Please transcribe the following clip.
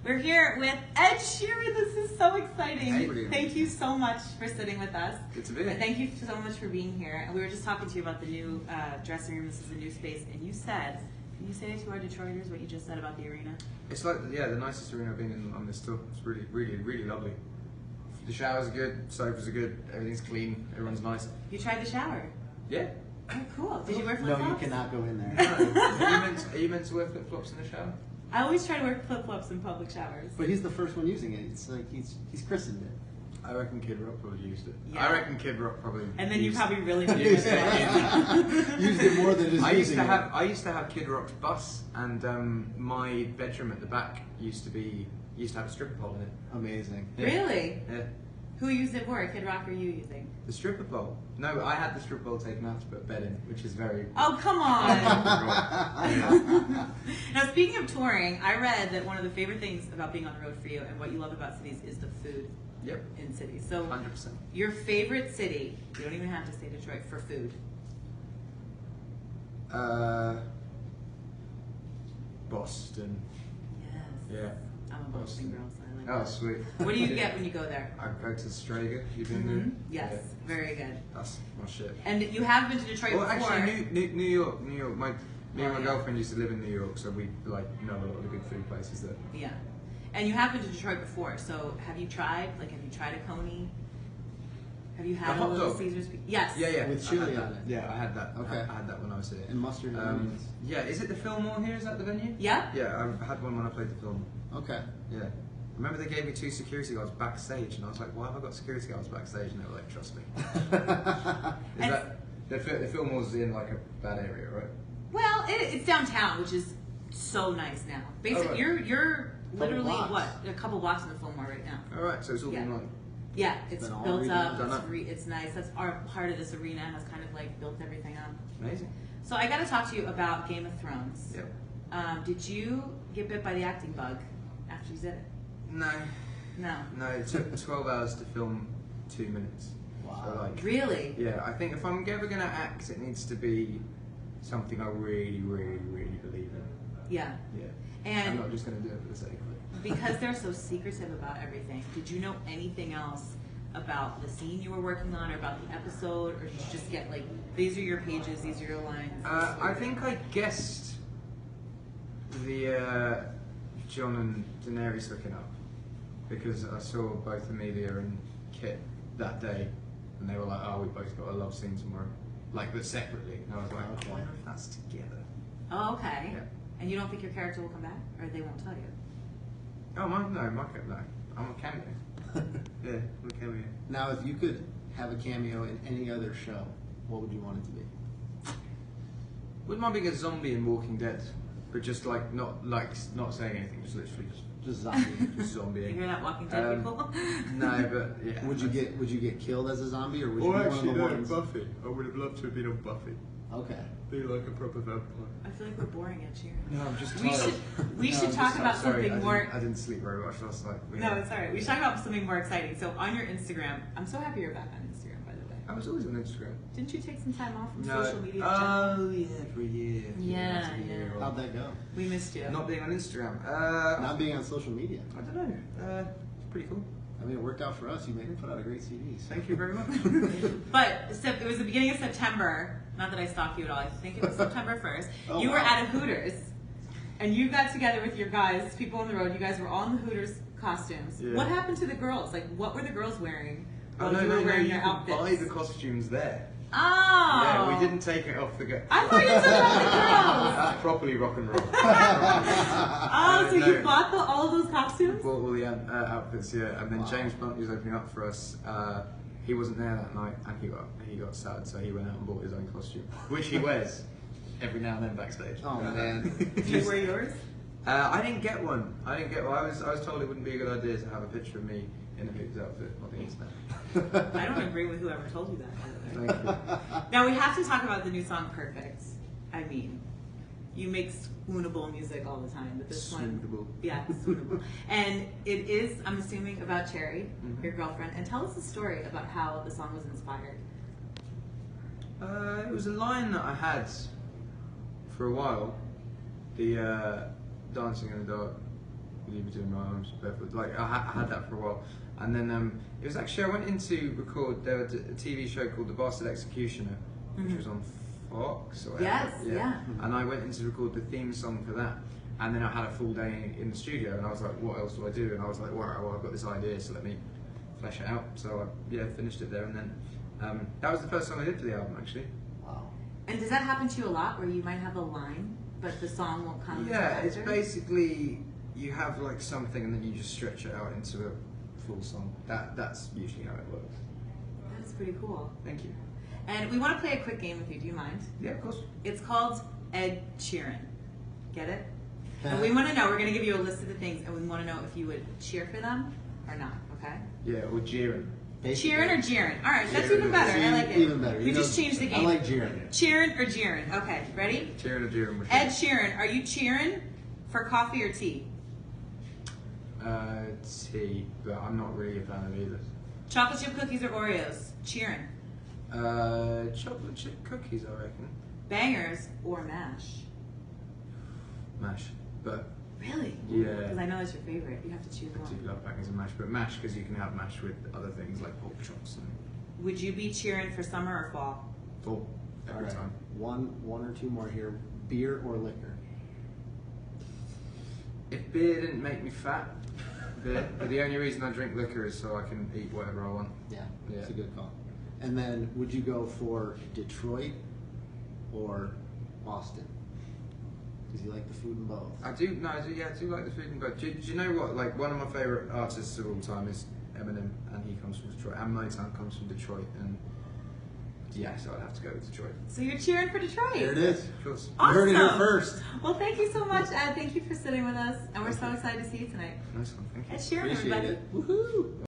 We're here with Ed Sheeran. This is so exciting. Hey. Thank you so much for sitting with us. Good to be here. And thank you so much for being here. And we were just talking to you about the new dressing room. This is a new space. And you said, can you say to our Detroiters what you just said about the arena? It's like, yeah, the nicest arena I've been in on this tour. It's really, really, really lovely. The showers are good, sofas are good, everything's clean, everyone's nice. You tried the shower? Yeah. Oh, cool. Did you wear flip-flops? No, you cannot go in there. No. Are you meant to wear flip-flops in the shower? I always try to wear flip-flops in public showers. But he's the first one using it. It's like he's christened it. I reckon Kid Rock probably used it. Yeah. I reckon Kid Rock probably And then you used probably really it. did Used it, it. yeah. Used it more than just I used using to it. have Kid Rock's bus, and my bedroom at the back used to have a stripper pole in it. Amazing. Yeah. Really? Yeah. Who used it for? Kid Rock or you using? The stripper pole? No, I had the stripper pole taken out to put a bed in, which is very... Oh, come on. Yeah. Now, speaking of touring, I read that one of the favorite things about being on the road for you and what you love about cities is the food Yep. in cities. So, 100%. your favorite city, you don't even have to say Detroit, for food. Boston. Yes. Yeah. I'm a Boston girl, so I like Oh, that. sweet. What do you get when you go there? I go to Strega. You've been Mhm. there? Yes, Yeah. very good. That's my shit. And you have been to Detroit Well, before. actually, New York. Me and my yeah. girlfriend used to live in New York, so we know a lot of the good food places there. Yeah. And you have been to Detroit before, so have you tried a Coney? Have you had A a hot Little dog? Caesars? Yes. Yeah. With I chili had on that. it. Yeah, I had that. Okay. I had that when I was here. And mustard and onions. Yeah, is it the Fillmore here? Is that the venue? Yeah? Yeah, I had one when I played the Fillmore. Okay. Yeah. I remember they gave me 2 security guards backstage, and I was like, why have I got security guards backstage? And they were like, trust me. Is And- that, the Fillmore's in like a bad area, right? Well, it's downtown, which is so nice now. Basically, Oh, right. you're literally blocks. what, a couple blocks from the Fillmore right now. Alright, so it's all Yeah. been like, Yeah, it's Been all built up. redone up. It's nice. That's our part of this arena has kind of like built everything up. amazing. So I got to talk to you about Game of Thrones. Yep. Did you get bit by the acting bug after you did it? No. No. No, it took 12 hours to film 2 minutes. Wow. So like, Really? yeah, I think if I'm ever going to act, it needs to be something I really, really, really believe in. Yeah. Yeah. I'm And not just going to do it for the sake of it. because they're so secretive about everything, did you know anything else about the scene you were working on or about the episode, or did you just get like, these are your pages, these are your lines? I think I guessed the John and Daenerys hooking up because I saw both Amelia and Kit that day, and they were like, "Oh, we both got a love scene tomorrow," like but separately. And I was like, Okay. "I wonder if that's together." Oh, okay. Yeah. And you don't think your character will come back, or they won't tell you? Oh, no, I'm a cameo. Yeah, I'm a cameo. Now, if you could have a cameo in any other show, what would you want it to be? Wouldn't mind being a zombie in Walking Dead, but just like not saying anything, just literally Just zombie. just You zombieing. hear that, Walking Dead people? No, but yeah. Would you get killed as a zombie, or would you be one of the ones? Buffy. I would have loved to have been on Buffy. Okay. Be like a proper vampire. I feel like we're boring Ed Sheeran. No, I'm just We tired. should talk about Sorry, something more. I didn't sleep very much last night. No, it's alright. We should talk about something more exciting. So on your Instagram, I'm so happy you're back on Instagram, by the way. I was always on Instagram. Didn't you take some time off from No. social media? Oh yeah, for a year. Yeah, That's a year yeah. How'd that go? We missed you. Not being on Instagram. Not being on social media. I don't know. It's pretty cool. I mean, it worked out for us. You made it put out a great CD. So. Thank you very much. But it was the beginning of September. Not that I stalk you at all. I think it was September 1st. Oh, You were wow. at a Hooters, and you got together with your guys, people on the road. You guys were all in the Hooters costumes. Yeah. What happened to the girls? Like, what were the girls wearing? Oh, while you were wearing you your can outfits? buy the costumes there. Oh. Yeah, we didn't take it off the go. I thought you took it off the girls. That's properly rock and roll. Oh, so No. you bought all of those We costumes? bought all the outfits, yeah, and then Wow. James Blunt, who was opening up for us, he wasn't there that night, and he got sad, so he went out and bought his own costume, which he wears every now and then backstage. Oh man. Did you wear yours? I didn't get one. I was told it wouldn't be a good idea to have a picture of me in a Hooters outfit on the internet. I don't agree with whoever told you that, by the way. Thank you. Now we have to talk about the new song "Perfect." I mean, you make swoonable music all the time, but this one, Swoonable. yeah, swoonable, and it is. I'm assuming about Cherry, Mhm. your girlfriend, and tell us the story about how the song was inspired. It was a line that I had for a while. The dancing in the dark Will you be doing my arms barefoot? Like I had that for a while, and then it was actually I went in to record. There was a TV show called The Bastard Executioner, which was on Fox. Or Yes, whatever. yeah. And I went in to record the theme song for that, and then I had a full day in the studio, and I was like, what else do I do? And I was like, well, I've got this idea, so let me flesh it out. So I finished it there, and then that was the first song I did for the album actually. Wow. And does that happen to you a lot, where you might have a line, but the song won't come? Yeah, until it's after? basically you have like something, and then you just stretch it out into a full song. That's usually how it works. That's pretty cool. Thank you. And we want to play a quick game with you. Do you mind? Yeah, of course. It's called Ed Sheeran. Get it? And we want to know. We're going to give you a list of the things, and we want to know if you would cheer for them or not. Okay? Yeah, or Sheeran. Cheerin or Jiren? All right, that's Jiren even better. I like it. Even better. We just changed the game. I like Sheeran. Cheerin or Jiren? Okay, ready? Cheeran or Sheeran? Ed Sheeran, are you cheering for coffee or tea? Tea, but I'm not really a fan of either. Chocolate chip cookies or Oreos? Cheerin. Chocolate chip cookies, I reckon. Bangers or mash? Mash, but Really? Yeah. Because I know that's your favorite. You have to choose I do one. love bangers and mash, but mash because you can have mash with other things like pork chops and Would you be cheering for summer or fall? full every All right. time. One or two more here. Beer or liquor? If beer didn't make me fat, beer. But the only reason I drink liquor is so I can eat whatever I want. Yeah, Yeah. it's a good call. And then, would you go for Detroit or Boston? Because you like the food in both. I do like the food and but do you know what? Like one of my favourite artists of all time is Eminem, and he comes from Detroit, and Motown comes from Detroit, and yeah, so I'd have to go with Detroit. So you're cheering for Detroit. There it is. Of course. Awesome. You heard it here first. Well, thank you so much, Ed. Thank you for sitting with us, and we're so excited to see you tonight. Nice one, thank you. Ed Sheeran, Appreciate everybody. it. Woohoo!